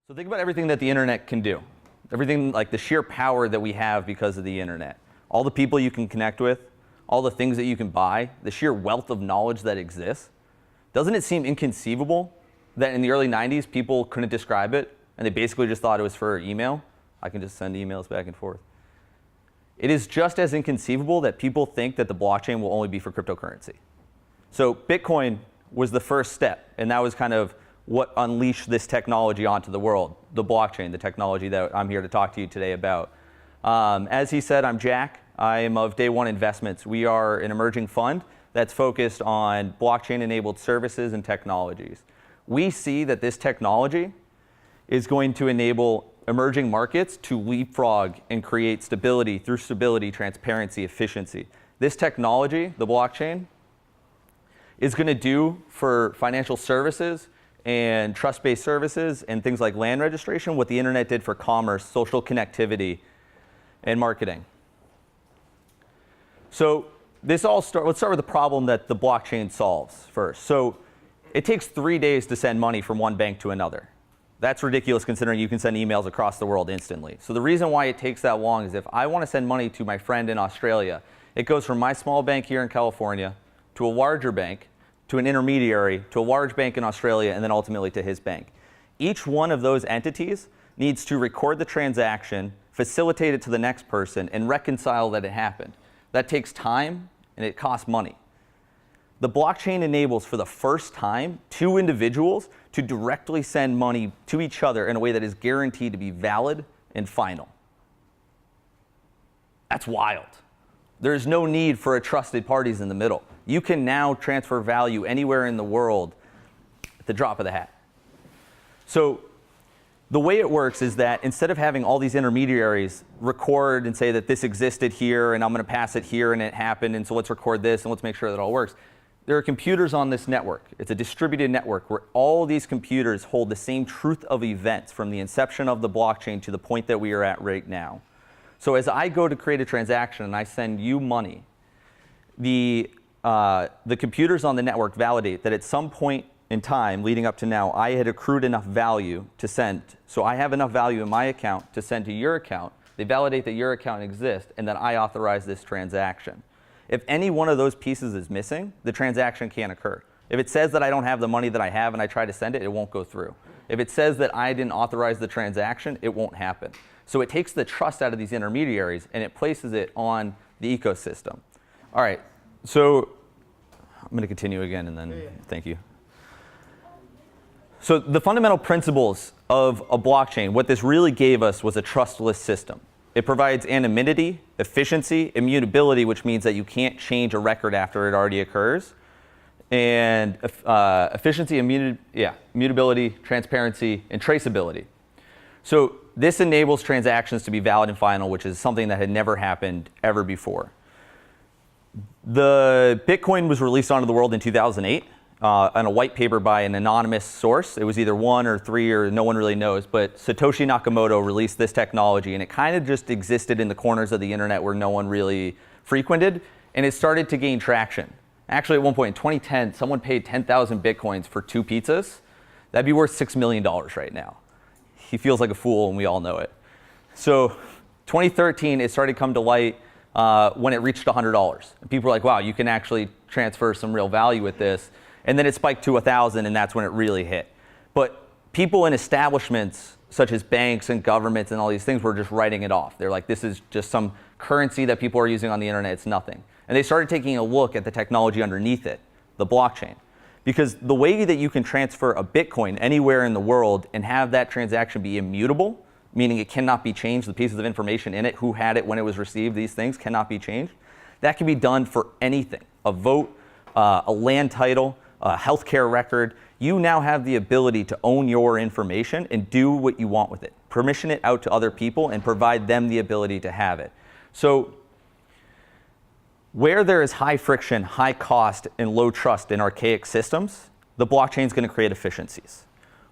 So think about everything that the internet can do. Everything, like the sheer power that we have because of the internet. All the people you can connect with, all the things that you can buy, the sheer wealth of knowledge that exists. Doesn't it seem inconceivable that in the early 90s people couldn't describe it and they basically just thought it was for email? I can just send emails back and forth. It is just as inconceivable that people think that the blockchain will only be for cryptocurrency. So Bitcoin was the first step, and that was kind of what unleashed this technology onto the world, the blockchain, the technology that I'm here to talk to you today about. As he said, I'm Jack. I am of Day One Investments. We are an emerging fund that's focused on blockchain-enabled services and technologies. We see that this technology is going to enable emerging markets to leapfrog and create stability through stability, transparency, efficiency. This technology, the blockchain, is going to do for financial services and trust-based services and things like land registration what the internet did for commerce, social connectivity, and marketing. So let's start with the problem that the blockchain solves first. So it takes 3 days to send money from one bank to another. That's ridiculous considering you can send emails across the world instantly. So the reason why it takes that long is if I want to send money to my friend in Australia, it goes from my small bank here in California to a larger bank, to an intermediary, to a large bank in Australia, and then ultimately to his bank. Each one of those entities needs to record the transaction, facilitate it to the next person, and reconcile that it happened. That takes time and it costs money. The blockchain enables, for the first time, two individuals to directly send money to each other in a way that is guaranteed to be valid and final. That's wild. There's no need for a trusted parties in the middle. You can now transfer value anywhere in the world at the drop of the hat. So the way it works is that instead of having all these intermediaries record and say that this existed here and I'm going to pass it here and it happened and so let's record this and let's make sure that it all works. There are computers on this network. It's a distributed network where all these computers hold the same truth of events from the inception of the blockchain to the point that we are at right now. So as I go to create a transaction and I send you money, the computers on the network validate that at some point in time leading up to now, I had accrued enough value to send. So I have enough value in my account to send to your account. They validate that your account exists and that I authorize this transaction. If any one of those pieces is missing, the transaction can't occur. If it says that I don't have the money that I have and I try to send it, it won't go through. If it says that I didn't authorize the transaction, it won't happen. So it takes the trust out of these intermediaries and it places it on the ecosystem. All right, so I'm going to continue again and then thank you. So the fundamental principles of a blockchain, what this really gave us was a trustless system. It provides anonymity, efficiency, immutability, which means that you can't change a record after it already occurs, and efficiency, immutability, transparency, and traceability. So this enables transactions to be valid and final, which is something that had never happened ever before. The Bitcoin was released onto the world in 2008 on a white paper by an anonymous source. It was either 1 or 3 or no one really knows, but Satoshi Nakamoto released this technology and it kind of just existed in the corners of the internet where no one really frequented, and it started to gain traction. Actually, at one point in 2010, someone paid 10,000 Bitcoins for 2 pizzas. That'd be worth $6 million right now. He feels like a fool and we all know it. So 2013, it started to come to light when it reached $100. And people were like, wow, you can actually transfer some real value with this. And then it spiked to 1,000 and that's when it really hit. But people in establishments such as banks and governments and all these things were just writing it off. They're like, this is just some currency that people are using on the internet, it's nothing. And they started taking a look at the technology underneath it, the blockchain. Because the way that you can transfer a Bitcoin anywhere in the world and have that transaction be immutable, meaning it cannot be changed, the pieces of information in it, who had it, when it was received, these things cannot be changed. That can be done for anything, a vote, a land title, a healthcare record. You now have the ability to own your information and do what you want with it. Permission it out to other people and provide them the ability to have it. So where there is high friction, high cost, and low trust in archaic systems, the blockchain is going to create efficiencies.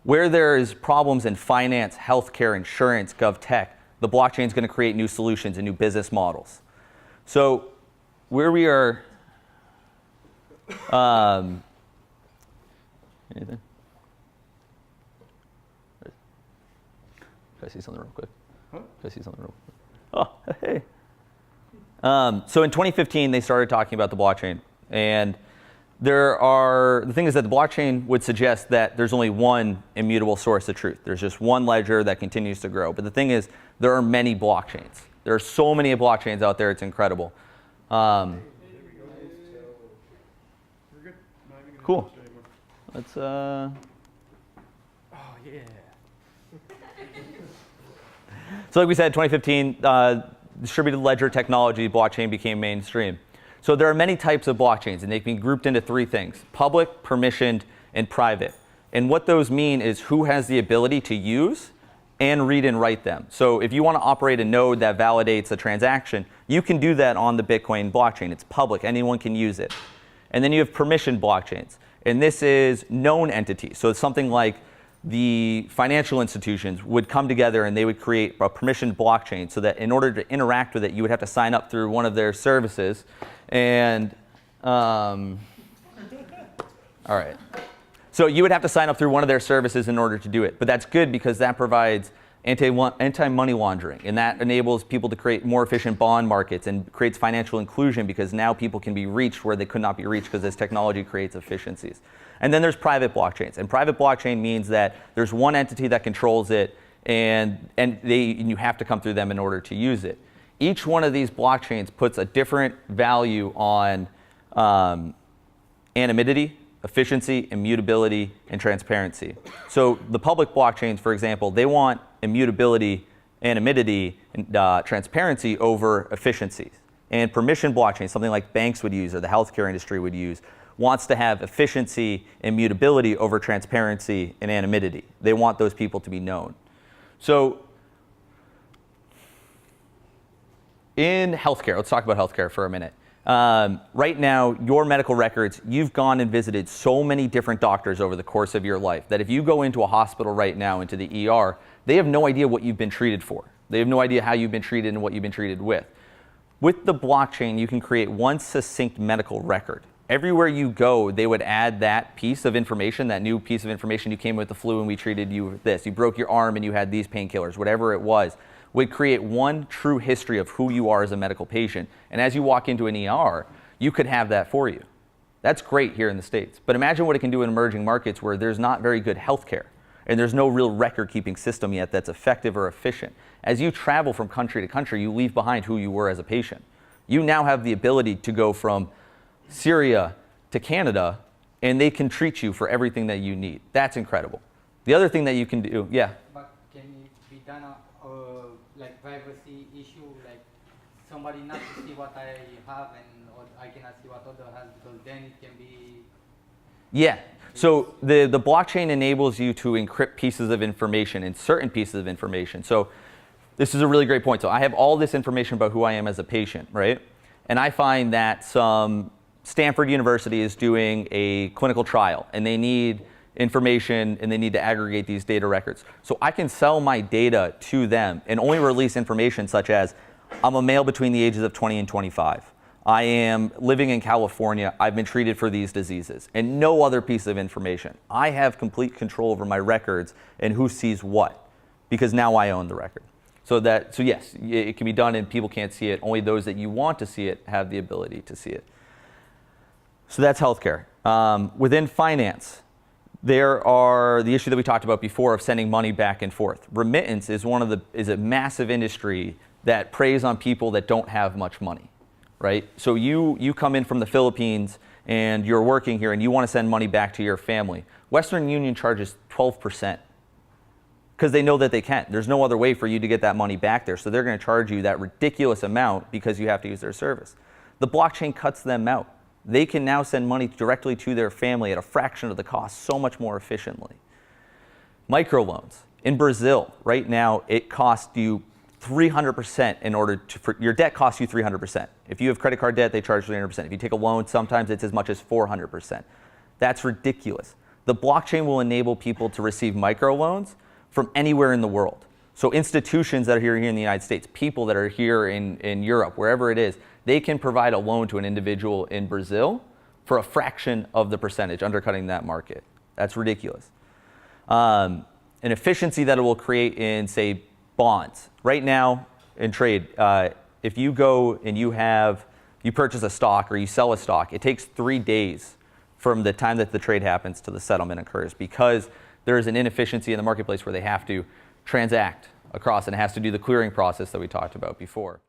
Where there is problems in finance, healthcare, insurance, gov tech, the blockchain is going to create new solutions and new business models. So where we are, anything? Can I see something real quick? Huh? Can I see something real quick? Oh, hey. So in 2015, they started talking about the blockchain. And the thing is that the blockchain would suggest that there's only one immutable source of truth. There's just one ledger that continues to grow. But the thing is, there are many blockchains. There are so many blockchains out there, it's incredible. Cool. Let's, Oh, yeah. So like we said, 2015, distributed ledger technology, blockchain became mainstream. So there are many types of blockchains, and they can be grouped into three things: public, permissioned, and private. And what those mean is who has the ability to use and read and write them. So if you want to operate a node that validates a transaction, you can do that on the Bitcoin blockchain. It's public. Anyone can use it. And then you have permissioned blockchains. And this is known entities. So it's something like the financial institutions would come together and they would create a permissioned blockchain so that in order to interact with it, you would have to sign up through one of their services. And, all right. So you would have to sign up through one of their services in order to do it. But that's good because that provides anti-money laundering. And that enables people to create more efficient bond markets and creates financial inclusion because now people can be reached where they could not be reached because this technology creates efficiencies. And then there's private blockchains. And private blockchain means that there's one entity that controls it and you have to come through them in order to use it. Each one of these blockchains puts a different value on anonymity, efficiency, immutability, and transparency. So the public blockchains, for example, they want immutability, anonymity, and transparency over efficiencies. And permission blockchains, something like banks would use or the healthcare industry would use, wants to have efficiency, immutability over transparency and anonymity. They want those people to be known. So in healthcare, let's talk about healthcare for a minute. Right now, your medical records, you've gone and visited so many different doctors over the course of your life that if you go into a hospital right now, into the ER, they have no idea what you've been treated for. They have no idea how you've been treated and what you've been treated with. With the blockchain, you can create one succinct medical record. Everywhere you go, they would add that piece of information, that new piece of information. You came with the flu and we treated you with this. You broke your arm and you had these painkillers, whatever it was. Would create one true history of who you are as a medical patient. And as you walk into an ER, you could have that for you. That's great here in the States. But imagine what it can do in emerging markets where there's not very good healthcare and there's no real record-keeping system yet that's effective or efficient. As you travel from country to country, you leave behind who you were as a patient. You now have the ability to go from Syria to Canada, and they can treat you for everything that you need. That's incredible. The other thing that you can do, yeah? But can it be done like privacy issue, like somebody not to see what I have and or I cannot see what other has, because then it can be... Yeah. So the blockchain enables you to encrypt pieces of information and certain pieces of information. So this is a really great point. So I have all this information about who I am as a patient, right? And I find that some Stanford University is doing a clinical trial and they need information and they need to aggregate these data records. So I can sell my data to them and only release information such as I'm a male between the ages of 20 and 25. I am living in California. I've been treated for these diseases and no other piece of information. I have complete control over my records and who sees what because now I own the record. So yes, it can be done and people can't see it. Only those that you want to see it have the ability to see it. So that's healthcare. Within finance, there are the issue that we talked about before of sending money back and forth. Remittance is is a massive industry that preys on people that don't have much money, right? So you come in from the Philippines and you're working here and you want to send money back to your family. Western Union charges 12%. Because they know that they can't. There's no other way for you to get that money back there. So they're going to charge you that ridiculous amount because you have to use their service. The blockchain cuts them out. They can now send money directly to their family at a fraction of the cost, so much more efficiently. Microloans. In Brazil, right now, it costs you 300% in order to, your debt costs you 300%. If you have credit card debt, they charge 300%. If you take a loan, sometimes it's as much as 400%. That's ridiculous. The blockchain will enable people to receive microloans from anywhere in the world. So institutions that are here in the United States, people that are here in Europe, wherever it is, they can provide a loan to an individual in Brazil for a fraction of the percentage, undercutting that market. That's ridiculous. An efficiency that it will create in, say, bonds. Right now in trade, if you go and you purchase a stock or you sell a stock, it takes 3 days from the time that the trade happens to the settlement occurs, because there is an inefficiency in the marketplace where they have to transact across and it has to do the clearing process that we talked about before.